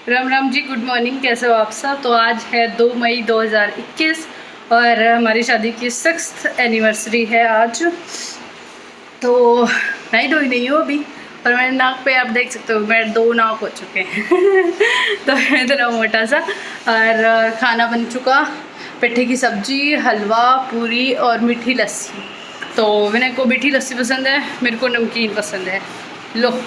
Ram Ram ji, good morning. कैसे हो आप सब? तो आज है 2 मई 2021 और हमारी शादी की 6th एनिवर्सरी है आज। तो नाइट हुई नहीं हो अभी, और मेरे नाक पे आप देख सकते हो मेरे 2 नाक हो चुके हैं तो इतना मोटा सा। और खाना बन चुका, पेठे की सब्जी, हलवा, पूरी और मीठी लस्सी। तो विनय को मीठी लस्सी पसंद है, मेरे को नमकीन पसंद है। लो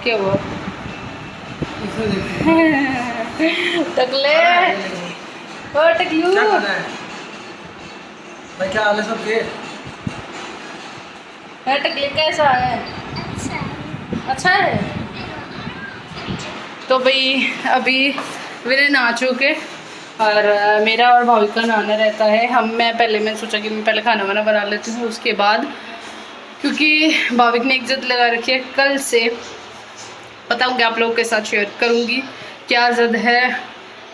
क्या हुआ? टकले ओ टकलू, क्या खाना है भाई? क्या हाल है सबके? टकले कैसा है? अच्छा है। तो भाई अभी विनय नहा चुके और मेरा और भाभी का नहाना रहता है। मैंने सोचा कि मैं पहले खाना वाना बना लेती हूँ, उसके बाद, क्योंकि भाविक ने एक जिद लगा रखी है कल से। बताऊँगी, आप लोगों के साथ शेयर करूँगी क्या जिद है,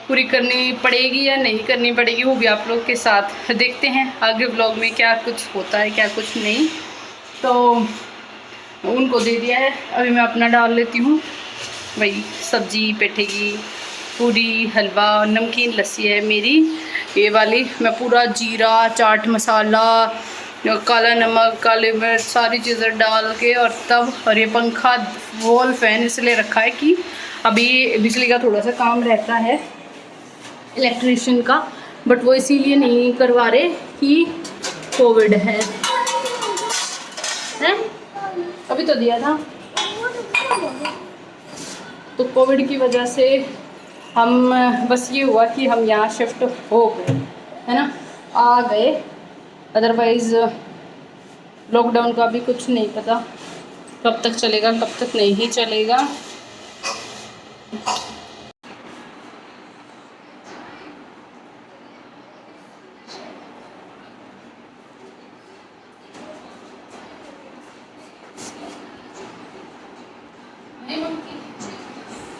पूरी करनी पड़ेगी या नहीं करनी पड़ेगी, वो भी आप लोग के साथ देखते हैं आगे व्लॉग में क्या कुछ होता है क्या कुछ नहीं। तो उनको दे दिया है, अभी मैं अपना डाल लेती हूँ। वही सब्जी, पेठे की पूरी, हलवा, नमकीन लस्सी है मेरी ये वाली। मैं पूरा जीरा, चाट मसाला, काला नमक, काली मिर्च, सारी चीज़ें डाल के और ये पंखा वॉल फैन इसलिए रखा है कि अभी बिजली का थोड़ा सा काम रहता है इलेक्ट्रिशियन का, बट वो इसीलिए नहीं करवा रहे कि कोविड है। हैं? अभी तो दिया था। तो कोविड की वजह से हम, बस ये हुआ कि हम यहाँ शिफ्ट हो गए, है ना, आ गए। अदरवाइज़ लॉकडाउन का भी कुछ नहीं पता कब तक चलेगा कब तक नहीं चलेगा।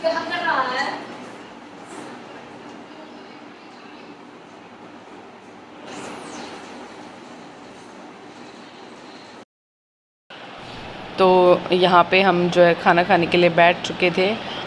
क्या कर रहा है? तो यहाँ पे हम जो है खाना खाने के लिए बैठ चुके थे,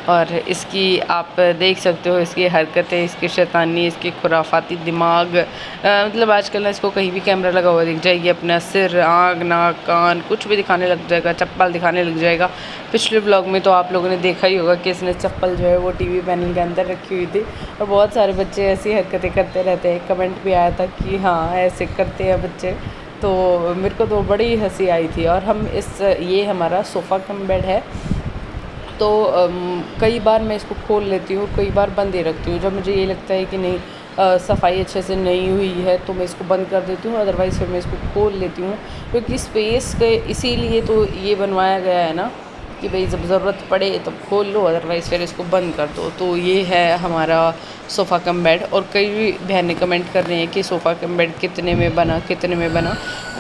और इसकी आप देख सकते हो, इसकी हरकतें, इसकी शैतानी, इसकी खुराफाती दिमाग। मतलब आजकल ना इसको कहीं भी कैमरा लगा हुआ दिख जाएगी, अपना सिर, आँख, नाक, कान कुछ भी दिखाने लग जाएगा, चप्पल दिखाने लग जाएगा। पिछले ब्लॉग में तो आप लोगों ने देखा ही होगा कि इसने चप्पल जो है वो टीवी पैनल के अंदर रखी हुई थी। और बहुत सारे बच्चे ऐसी हरकतें करते रहते हैं। कमेंट भी आया था कि हाँ ऐसे करते हैं बच्चे, तो मेरे को तो बड़ी हंसी आई थी। और ये हमारा सोफ़ा कम बेड है, तो कई बार मैं इसको खोल लेती हूँ, कई बार बंद ही रखती हूँ। जब मुझे ये लगता है कि नहीं सफाई अच्छे से नहीं हुई है तो मैं इसको बंद कर देती हूँ, अदरवाइज़ फिर मैं इसको खोल लेती हूँ। क्योंकि स्पेस के इसीलिए तो ये बनवाया गया है ना कि भाई जब ज़रूरत पड़े तब खोल लो, अदरवाइज़ फिर इसको बंद कर दो। तो ये है हमारा सोफ़ा कम बेड। और कई बहनें कमेंट कर रही हैं कि सोफ़ा कम बेड कितने में बना, कितने में बना।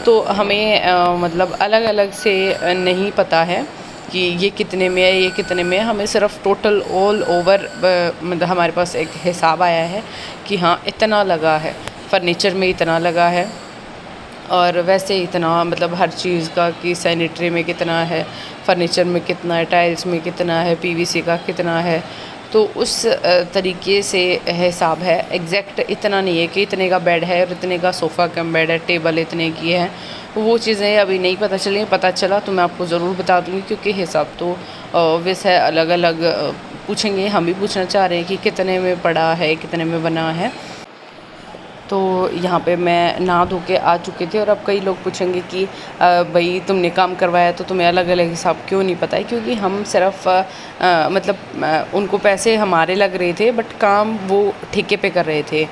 तो हमें मतलब अलग अलग से नहीं पता है कि ये कितने में है, ये कितने में है। हमें सिर्फ टोटल ऑल ओवर मतलब हमारे पास एक हिसाब आया है कि हाँ इतना लगा है, फर्नीचर में इतना लगा है, और वैसे इतना मतलब हर चीज़ का कि सैनिटरी में कितना है, फर्नीचर में कितना है, टाइल्स में कितना है, पीवीसी का कितना है। तो उस तरीके से हिसाब है। एग्जैक्ट इतना नहीं है कि इतने का बेड है और इतने का सोफ़ा कम बेड है, टेबल इतने की है, वो चीज़ें अभी नहीं पता चली। पता चला तो मैं आपको ज़रूर बता दूँगी, क्योंकि हिसाब तो ऑब्वियस है, अलग अलग पूछेंगे। हम भी पूछना चाह रहे हैं कि कितने में पड़ा है, कितने में बना है। तो यहाँ पे मैं नहा धो के आ चुके थे, और अब कई लोग पूछेंगे कि भाई तुमने काम करवाया तो तुम्हें अलग अलग हिसाब क्यों नहीं पता है। क्योंकि हम सिर्फ मतलब उनको पैसे हमारे लग रहे थे, बट काम वो ठेके पे कर रहे थे।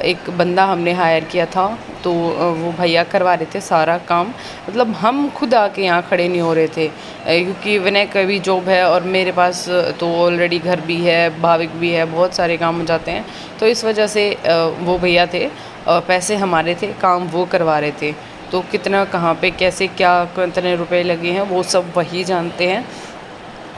एक बंदा हमने हायर किया था, तो वो भैया करवा रहे थे सारा काम। मतलब हम खुद आके यहाँ खड़े नहीं हो रहे थे, क्योंकि विनय का भी जॉब है और मेरे पास तो ऑलरेडी घर भी है, भाविक भी है, बहुत सारे काम हो जाते हैं। तो इस वजह से वो भैया थे, पैसे हमारे थे, काम वो करवा रहे थे। तो कितना, कहाँ पे, कैसे, क्या, कितने रुपए लगे हैं वो सब वही जानते हैं।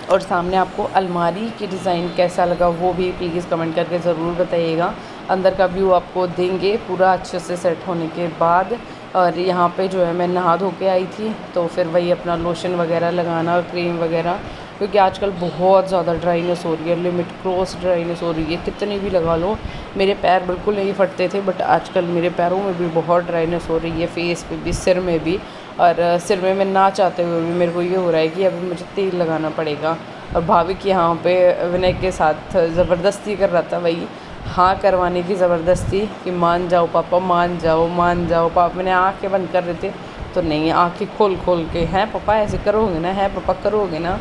और सामने आपको अलमारी की डिज़ाइन कैसा लगा वो भी प्लीज़ कमेंट करके ज़रूर बताइएगा। अंदर का व्यू आपको देंगे पूरा अच्छे से सेट होने के बाद। और यहाँ पे जो है मैं नहा धो के आई थी, तो फिर वही अपना लोशन वगैरह लगाना, क्रीम वगैरह, क्योंकि आजकल बहुत ज़्यादा ड्राइनेस हो रही है, लिमिट क्रॉस ड्राइनेस हो रही है। कितनी भी लगा लो, मेरे पैर बिल्कुल नहीं फटते थे, बट आजकल मेरे पैरों में भी बहुत ड्राइनेस हो रही है, फेस पे भी, सिर में भी। और सिर में मैं ना चाहते हुए भी मेरे को ये हो रहा है कि अभी मुझे तेल लगाना पड़ेगा। और भाविक यहाँ पे विनय के साथ ज़बरदस्ती कर रहा था, वही हाँ करवाने की ज़बरदस्ती कि मान जाओ पापा, मान जाओ, मान जाओ पापा। मैंने आँखें बंद कर रहे थे तो नहीं, आँखें खोल खोल के, हैं पापा ऐसे करोगे ना, है पापा करोगे ना।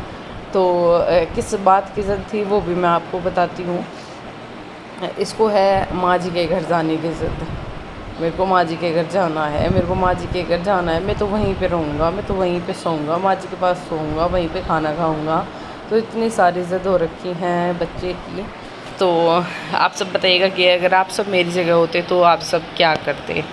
तो किस बात की ज़िद थी वो भी मैं आपको बताती हूँ। इसको है माँ जी के घर जाने की ज़िद। मेरे को माँ जी के घर जाना है, मेरे को माँ जी के घर जाना है, मैं तो वहीं पे रहूँगा, मैं तो वहीं पे सोऊंगा, माँ जी के पास सोऊंगा, वहीं पे खाना खाऊंगा। तो इतनी सारी ज़िद हो रखी हैं बच्चे की। तो आप सब बताइएगा कि अगर आप सब मेरी जगह होते तो आप सब क्या करते।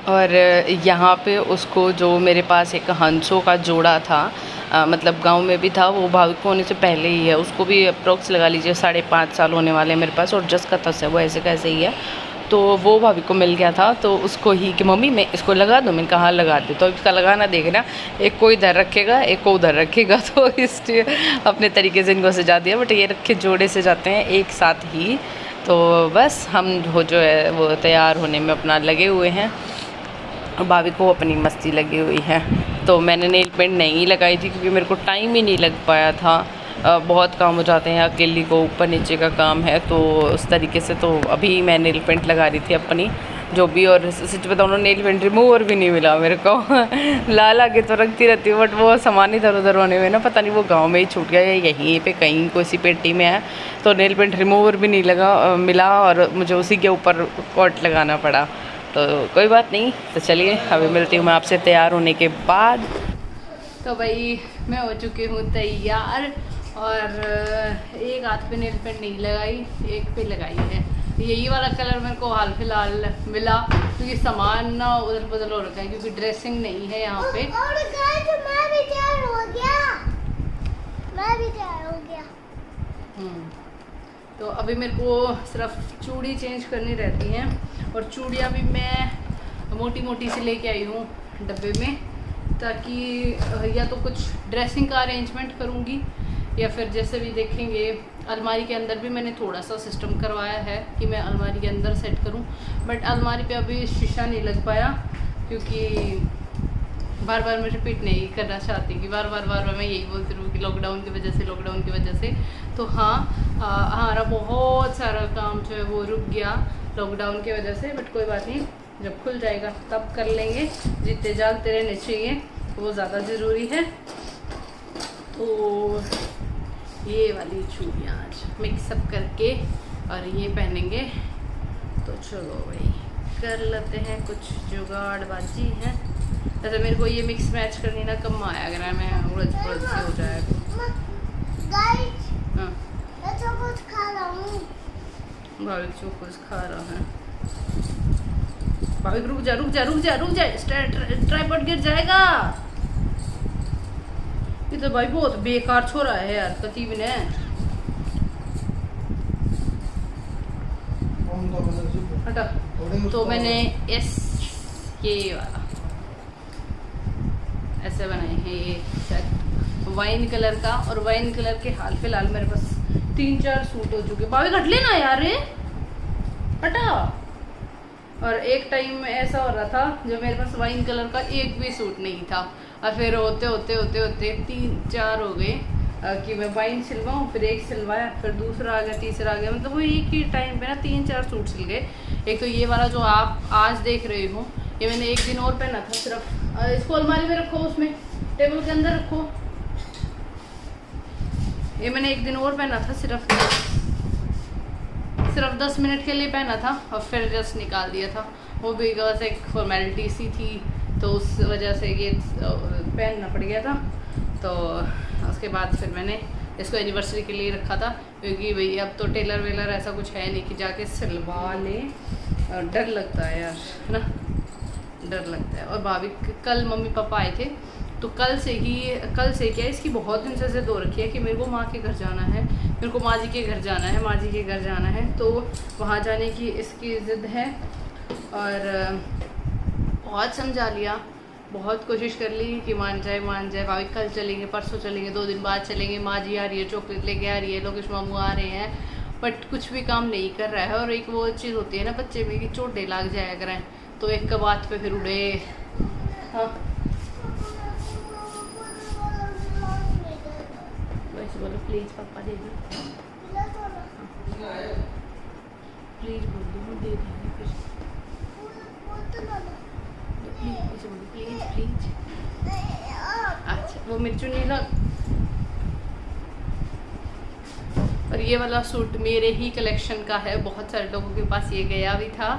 और यहाँ पे उसको, जो मेरे पास एक हंसों का जोड़ा था, मतलब गांव में भी था, वो भाविक को होने से पहले ही है, उसको भी अप्रोक्स लगा लीजिए 5.5 साल होने वाले हैं मेरे पास, और जस का तस है वो, ऐसे कैसे ही है। तो वो भाविक को मिल गया था, तो उसको ही कि मम्मी मैं इसको लगा दूँ, मैंने कहा हाँ लगा दे। तो इसका लगाना देखना, एक को इधर रखेगा, एक को उधर रखेगा, तो इसलिए अपने तरीके से इनको सजा दिया। बट ये रखे जोड़े से जाते हैं एक साथ ही। तो बस हम जो है वो तैयार होने में अपना लगे हुए हैं, भाविक को अपनी मस्ती लगी हुई है। तो मैंने नेल पेंट नहीं लगाई थी क्योंकि मेरे को टाइम ही नहीं लग पाया था, बहुत काम हो जाते हैं, अकेली को ऊपर नीचे का काम है, तो उस तरीके से। तो अभी मैं नेल पेंट लगा रही थी अपनी जो भी, और सच बताऊँ ना नेल पेंट रिमूवर भी नहीं मिला मेरे को ला के तो रखती रहती हूँ, बट वो सामान इधर उधर होने में ना पता नहीं वो गाँव में ही छूट गया या यहीं पे कहीं कोई पेटी में है, तो नेल पेंट रिमूवर भी नहीं मिला, और मुझे उसी के ऊपर कोट लगाना पड़ा। तो कोई बात नहीं, तो चलिए अभी मिलती हूँ मैं आपसे तैयार होने के बाद। तो भाई मैं हो चुकी हूँ तैयार, और एक हाथ पे नेल पेंट नहीं लगाई, एक पे लगाई है। यही वाला कलर मेरे को हाल फिलहाल मिला, क्योंकि सामान ना उधर पुधर हो रखा है, क्योंकि ड्रेसिंग नहीं है यहाँ पे। और मैं भी तैयार हो गया, मैं भी तैयार हो गया। तो अभी मेरे को सिर्फ चूड़ी चेंज करनी रहती हैं, और चूड़ियाँ भी मैं मोटी मोटी सी लेके आई हूँ डब्बे में, ताकि या तो कुछ ड्रेसिंग का अरेंजमेंट करूँगी, या फिर जैसे भी देखेंगे। अलमारी के अंदर भी मैंने थोड़ा सा सिस्टम करवाया है कि मैं अलमारी के अंदर सेट करूँ, बट अलमारी पे अभी शीशा नहीं लग पाया, क्योंकि बार बार मैं रिपीट नहीं करना चाहती कि बार बार मैं यही बोलती रहूँ कि लॉकडाउन की वजह से। तो हाँ, हमारा बहुत सारा काम जो है वो रुक गया लॉकडाउन की वजह से, बट कोई बात नहीं, जब खुल जाएगा तब कर लेंगे। जितने जागते रहने चाहिए वो ज़्यादा ज़रूरी है। तो ये वाली चूड़ियाँ आज मिक्सअप करके और ये पहनेंगे। तो चलो भाई कर लेते हैं कुछ जुगाड़बाजी है। वैसे मेरे को ये मिक्स मैच करनी ना कम आया, अगर मैं उड़द से हो जाएगा। हाँ मैं तो कुछ खा रहा हूँ। भाविक जो कुछ खा रहा है। भाविक रुक जा, ट्राइपॉड गिर जाएगा। ये तो भाई बहुत बेकार छोरा है यार कतीब ने। हटा। तो मैंने ये वाला ऐसे बनाए हैं, ये सेट वाइन कलर का, और वाइन कलर के हाल फिलहाल मेरे पास 3-4 सूट हो चुके। भाभी हट लेना यार, हटा। और एक टाइम में ऐसा हो रहा था जब मेरे पास वाइन कलर का एक भी सूट नहीं था, और फिर होते 3-4 हो गए कि मैं वाइन सिलवाऊँ, फिर एक सिलवाया, फिर दूसरा आ गया, तीसरा आ गया, मतलब वो एक ही टाइम पे ना 3-4 सूट सिल गए। एक तो ये वाला जो आप आज देख रहे हो, ये मैंने एक दिन और पहना था सिर्फ। इसको अलमारी में रखो, उसमें टेबल के अंदर रखो। ये मैंने एक दिन और पहना था, सिर्फ 10 मिनट के लिए पहना था, और फिर जस्ट निकाल दिया था। वो भी बस एक फॉर्मेलिटी सी थी, तो उस वजह से ये पहनना पड़ गया था। तो उसके बाद फिर मैंने इसको एनिवर्सरी के लिए रखा था, क्योंकि भाई अब तो टेलर वेलर ऐसा कुछ है नहीं कि जाके सिलवा लें, और डर लगता है यार, है ना, डर लगता है। और भाभी कल मम्मी पापा आए थे, तो कल से क्या इसकी बहुत दिन से ज़िद हो रखी है कि मेरे को माँ के घर जाना है, मेरे को माँ जी के घर जाना है, माँ जी के घर जाना है। तो वहाँ जाने की इसकी ज़िद है, और बहुत समझा लिया, बहुत कोशिश कर ली कि मान जाए भाभी कल चलेंगे, परसों चलेंगे, 2 दिन बाद चलेंगे, माँ जी आ रही है, चॉकलेट लेके आ रही है, लोकेश मामू आ रहे हैं, बट कुछ भी काम नहीं कर रहा है। और एक वो चीज़ होती है ना बच्चे में कि चोटें लाग जाया करें, तो एक का बात पे फिर उड़े। हाँ वैसे बोलो प्लीज़ पापा दे दो, प्लीज़ बोल दो, दे देंगे फिर, प्लीज़ बोलो प्लीज़ प्लीज़। अच्छा वो मिर्चू नहीं लग। और ये वाला सूट मेरे ही कलेक्शन का है, बहुत सारे लोगों के पास ये गया भी था।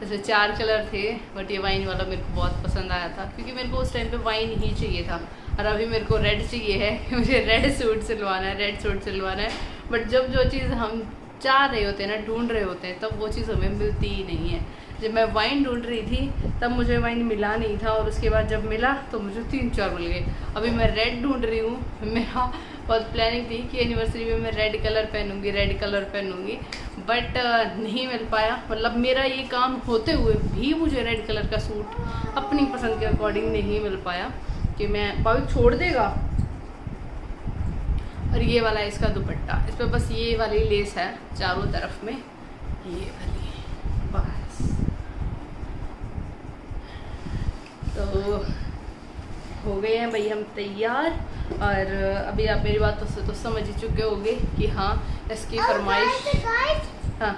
जैसे 4 कलर थे, बट ये वाइन वाला मेरे को बहुत पसंद आया था, क्योंकि मेरे को उस टाइम पे वाइन ही चाहिए था। और अभी मेरे को रेड चाहिए है मुझे रेड सूट सिलवाना है, रेड सूट सिलवाना है। बट जब जो चीज़ हम चाह रहे होते हैं ना, ढूंढ रहे होते हैं, तब वो चीज़ हमें मिलती ही नहीं है। जब मैं वाइन ढूंढ रही थी तब मुझे वाइन मिला नहीं था, और उसके बाद जब मिला तो मुझे 3-4 मिल गए। अभी मैं रेड ढूंढ रही हूँ, मेरा बहुत प्लानिंग थी कि एनिवर्सरी में मैं रेड कलर पहनूंगी, रेड कलर पहनूंगी, बट नहीं मिल पाया। मतलब मेरा ये काम होते हुए भी मुझे रेड कलर का सूट अपनी पसंद के अकॉर्डिंग नहीं मिल पाया, कि मैं भाभी छोड़ देगा। और ये वाला इसका दुपट्टा, इस पर बस ये वाली लेस है चारों तरफ में, ये वाली बस। तो हो गए हैं भाई हम तैयार। और अभी आप मेरी बातों से तो समझ ही चुके होंगे कि हाँ इसकी फरमाइश। हाँ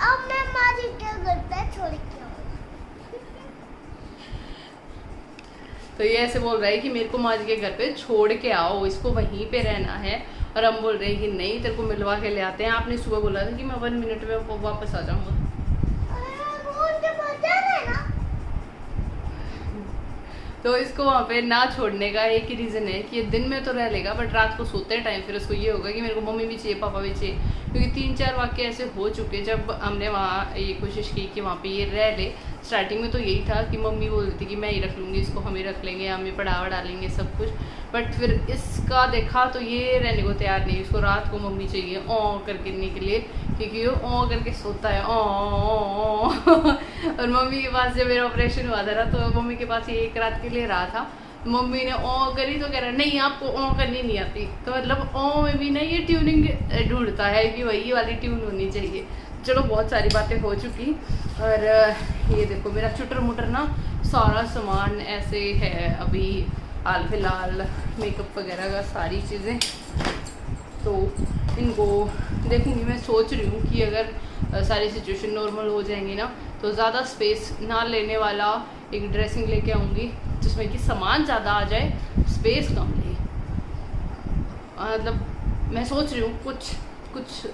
अब मैं माजी के घर पे छोड़ के आऊंगा। तो ये ऐसे बोल रहा है कि मेरे को माँ जी के घर पे छोड़ के आओ, इसको वहीं पे रहना है। और हम बोल रहे हैं कि नहीं, तेरे को मिलवा के ले आते हैं। आपने सुबह बोला था कि मैं 1 मिनट में वापस आ जाऊँगा। तो इसको वहाँ पे ना छोड़ने का एक ही रीज़न है कि ये दिन में तो रह लेगा, बट रात को सोते टाइम फिर उसको ये होगा कि मेरे को मम्मी भी चाहिए, पापा भी चाहिए। क्योंकि 3-4 वाक्य ऐसे हो चुके जब हमने वहाँ ये कोशिश की कि वहाँ पे ये रह ले। स्टार्टिंग में तो यही था कि मम्मी बोलती थी कि मैं ही रख लूँगी इसको, हम ही रख लेंगे, हम ही पढ़ावा डालेंगे सब कुछ। बट फिर इसका देखा तो ये रहने को तैयार नहीं, इसको रात को मम्मी चाहिए करके के लिए, क्योंकि वो करके सोता है और मम्मी के पास जब मेरा ऑपरेशन हुआ था ना, तो मम्मी के पास ये एक रात के लिए रहा था। मम्मी ने करी तो कह रहा नहीं आपको करनी नहीं आती। तो मतलब में भी ना ये ट्यूनिंग ढूंढता है कि वही वाली ट्यून होनी चाहिए। चलो बहुत सारी बातें हो चुकी। और ये देखो मेरा चुटर मुटर ना सारा सामान ऐसे है अभी हाल फिलहाल, मेकअप वगैरह का सारी चीज़ें। तो इनको देखूंगी, मैं सोच रही हूँ कि अगर सारी सिचुएशन नॉर्मल हो जाएंगी ना, तो ज़्यादा स्पेस ना लेने वाला एक ड्रेसिंग लेके आऊँगी जिसमें कि सामान ज़्यादा आ जाए, स्पेस कम ले। मतलब मैं सोच रही हूँ कुछ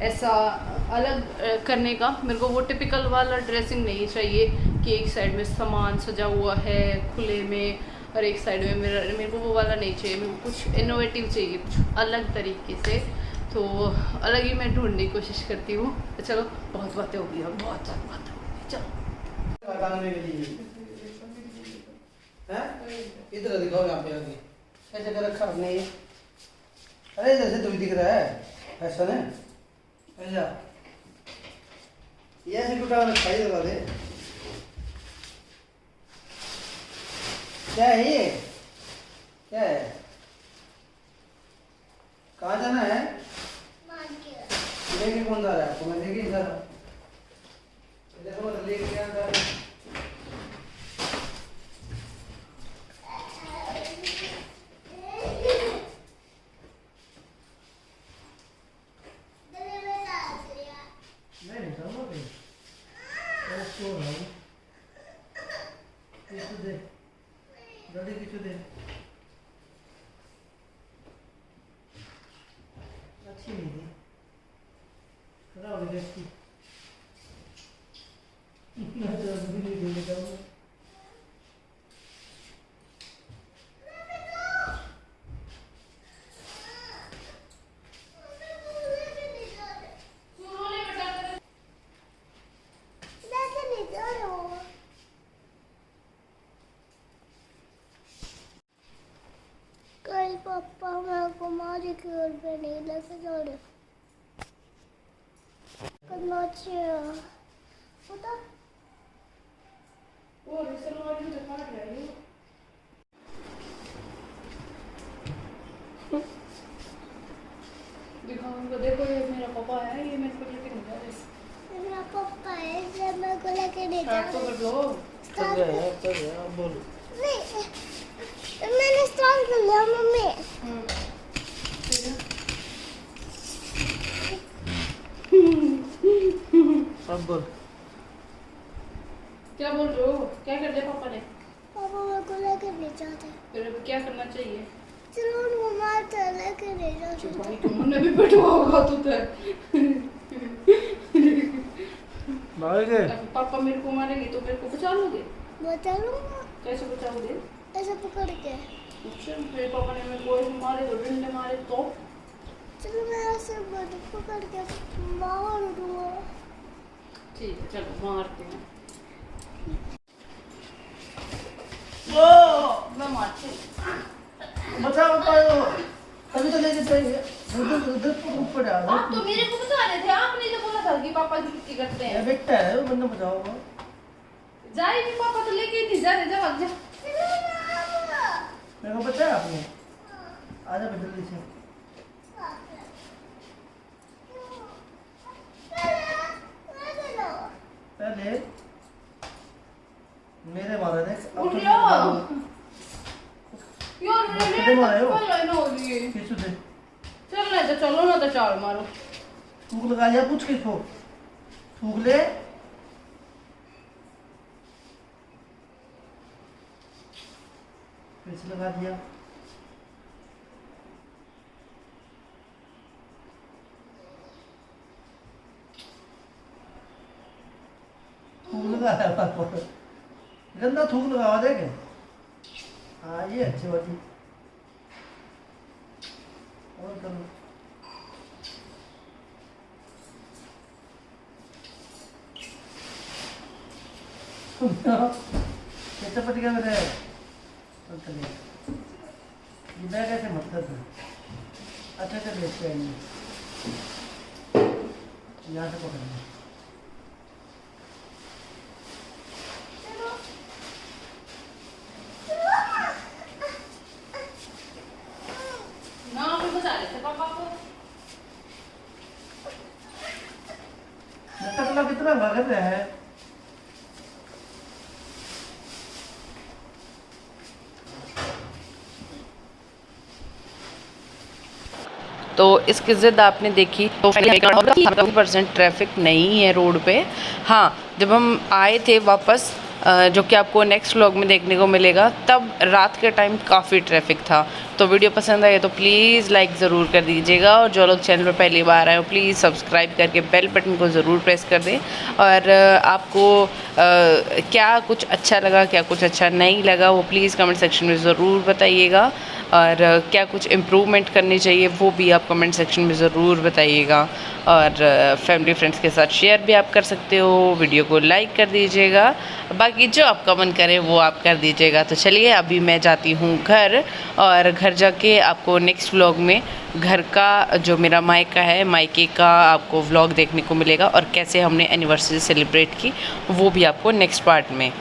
ऐसा अलग करने का। मेरे को वो टिपिकल वाला ड्रेसिंग नहीं चाहिए कि एक साइड में सामान सजा हुआ है खुले में और एक साइड में मेरे को वो वाला नहीं चाहिए। मेरे को कुछ इनोवेटिव चाहिए, कुछ अलग तरीके से। तो अलग ही मैं ढूंढने की कोशिश करती हूँ। तो चलो बहुत बातें हो गई और बहुत ज़्यादा बातें हो गई। चलो इधर दिखाओ, यहाँ पे आगे ऐसे कर रखा आपने ये। अरे जैसे तुम दिख रहा है ऐसा ना, ऐसा ये ऐसे टूटा रखा है, लगा दे। क्या है ये, क्या है, कहाँ जाना है? लेके कौन जा रहा है आपको? मैं लेके जा रहा हूँ। देखो मतलब लेके क्या जा रहा है? नहीं जाऊँगा कहीं, मैं सो रहा हूँ। किसको दे, दादी किसको दे, अच्छी नहीं थी, खराब हो गई। पापा मेरे को मारी की ओर पे नहीं लेके जा रहे करना चाहिए पता वो रिसल वाली तो काट रही है। दिखाओ उनको, देखो ये मेरा पापा है, ये मेरे को लेके नहीं जा रहे। मेरा पापा है जब मेरे को लेके नहीं जा स्टार्ट तो कर दो। कर गया अब बोलो। नहीं मैंने स्टार्ट कर लिया मम्मी ठीक है। अब बोल। क्या बोल रहे हो? क्या कर दिया पापा ने? पापा मेरे को लेके नहीं जाते फिर अब क्या करना चाहिए? चलो उनको मारते लेके नहीं जाते भाई तुमने भी बैठवा होगा तो भाग गए। पापा मेरे को मारेंगे तो मेरे को बचा लोगे? बता लूंगा कैसे बचाओगे? ऐसे पकड़ के अच्छा, मेरे पापा ने मेरे को ऐसे मारे तो डंडे मारे तो? चलो मैं ऐसे पकड़ के मार दूंगा ठीक है चलो मारते हैं। मैं मारती हूँ। बचा पाओ तभी तो लेके जाएंगे। उधर ऊपर आ आप तो मेरे को बता रहे थे, आपने जो बोला था कि पापा की छुट्टी करते ये हैं। बेटा है वो बंदा बचाओगा। जाएगी पापा तो लेके ही नहीं जा रहे, जाओ जा। मेरे को बचाया आपने। आजा बेटा जल्दी से। पहले मेरे मारा देख। उठ लो यार, कितने मारे हो? ना हो रही है। किसू से चल ना तो चलो ना तो चाल मारो। थूक लगा लिया पूछ किसको? थूक ले। फिर से लगा दिया। थूक लगा है गंदा थूक लगावा देखे। हाँ ये अच्छी बात है। और कर लो। कैसे पट गया मेरे? ये बैग ऐसे मत कर। अच्छा से लेट के आएंगे। यहाँ से पकड़ना। ना हम बचा रहे थे पापा को। टकला कितना भागत है। तो इसकी ज़िद आपने देखी तो 100% ट्रैफिक नहीं है रोड पे। हाँ, जब हम आए थे वापस जो कि आपको नेक्स्ट व्लॉग में देखने को मिलेगा, तब रात के टाइम काफ़ी ट्रैफिक था। तो वीडियो पसंद आए तो प्लीज़ लाइक ज़रूर कर दीजिएगा, और जो लोग चैनल पर पहली बार आए हो प्लीज़ सब्सक्राइब करके बेल बटन को ज़रूर प्रेस कर दें। और आपको क्या कुछ अच्छा लगा, क्या कुछ अच्छा नहीं लगा, वो प्लीज़ कमेंट सेक्शन में ज़रूर बताइएगा। और क्या कुछ इम्प्रूवमेंट करनी चाहिए वो भी आप कमेंट सेक्शन में ज़रूर बताइएगा। और फैमिली फ्रेंड्स के साथ शेयर भी आप कर सकते हो, वीडियो को लाइक कर दीजिएगा, बाकी जो आपका मन करे वो आप कर दीजिएगा। तो चलिए अभी मैं जाती हूँ घर, और घर जाके आपको नेक्स्ट व्लॉग में घर का जो मेरा मायका है, मायके का आपको व्लॉग देखने को मिलेगा, और कैसे हमने एनिवर्सरी सेलिब्रेट की वो भी आपको नेक्स्ट पार्ट में